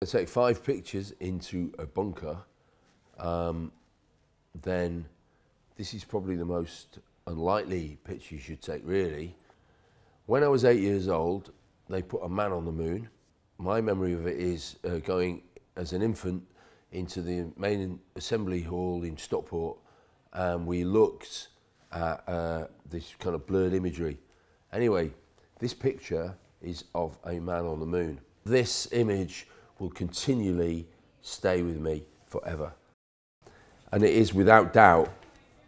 take 5 pictures into a bunker, then this is probably the most unlikely picture you should take, really. When I was 8 years old, they put a man on the moon. My memory of it is going as an infant into the main assembly hall in Stockport, and we looked at this kind of blurred imagery. Anyway, this picture is of a man on the moon. This image will continually stay with me forever. And it is without doubt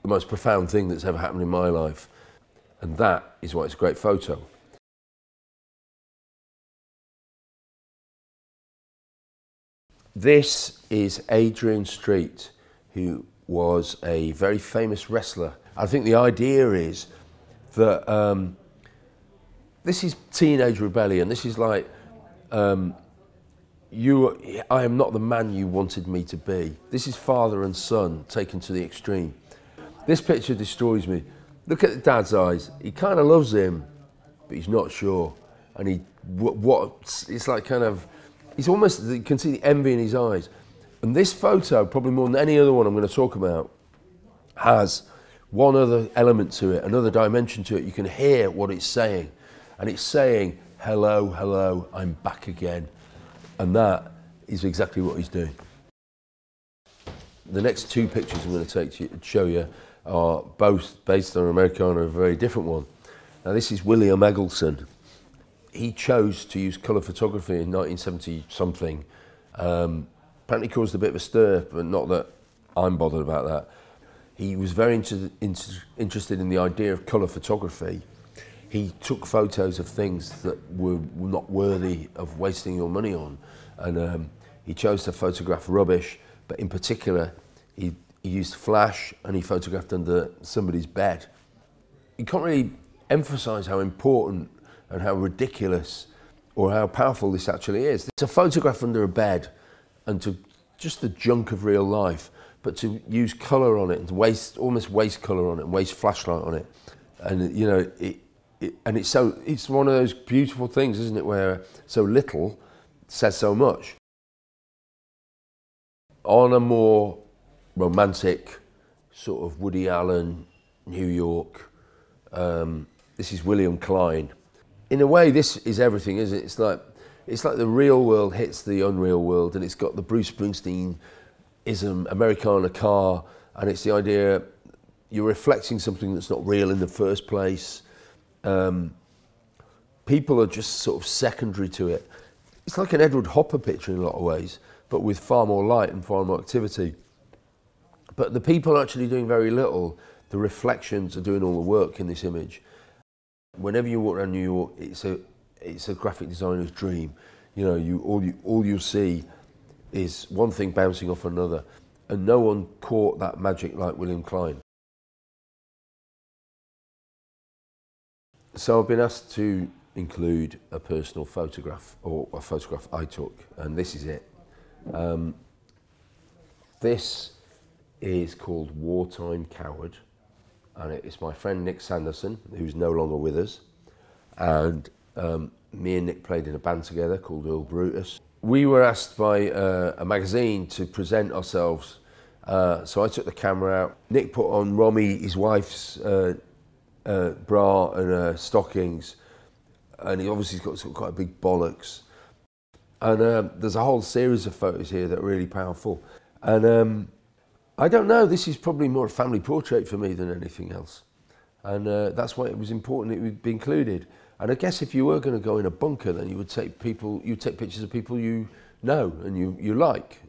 the most profound thing that's ever happened in my life. And that is why it's a great photo. This is Adrian Street, who was a very famous wrestler. I think the idea is that this is teenage rebellion. This is like, I am not the man you wanted me to be. This is father and son taken to the extreme. This picture destroys me. Look at the dad's eyes. He kind of loves him, but he's not sure. And it's like kind of, he's almost, you can see the envy in his eyes. And this photo, probably more than any other one I'm going to talk about, has one other element to it, another dimension to it. You can hear what it's saying. And it's saying, hello, hello, I'm back again. And that is exactly what he's doing. The next 2 pictures I'm going to show you are both based on Americana, a very different one. Now this is William Eggleston. He chose to use colour photography in 1970 something. Apparently caused a bit of a stir, but not that I'm bothered about that. He was very interested in the idea of colour photography. He took photos of things that were not worthy of wasting your money on. And he chose to photograph rubbish, but in particular, he used flash and he photographed under somebody's bed. You can't really emphasize how important and how ridiculous or how powerful this actually is. To photograph under a bed and to just the junk of real life, but to use colour on it and almost waste colour on it and waste flashlight on it. And you know, it's one of those beautiful things, isn't it, where so little says so much. On a more romantic sort of Woody Allen, New York, this is William Klein. In a way, this is everything, isn't it? It's like the real world hits the unreal world, and it's got the Bruce Springsteen-ism, Americana car, and it's the idea you're reflecting something that's not real in the first place. People are just sort of secondary to it. It's like an Edward Hopper picture in a lot of ways, but with far more light and far more activity. But the people are actually doing very little. The reflections are doing all the work in this image. Whenever you walk around New York, it's a graphic designer's dream. You know, all you see is one thing bouncing off another, and no one caught that magic like William Klein. So I've been asked to include a personal photograph, or a photograph I took, and this is it. This is called Wartime Coward, and it's my friend Nick Sanderson, who's no longer with us, and me and Nick played in a band together called Earl Brutus. We were asked by a magazine to present ourselves, so I took the camera out. Nick put on Romy, his wife's bra and stockings, and he obviously got quite a big bollocks. And there's a whole series of photos here that are really powerful. And I don't know, this is probably more a family portrait for me than anything else. And that's why it was important it would be included. And I guess if you were going to go in a bunker, then you would take pictures of people you know and you like.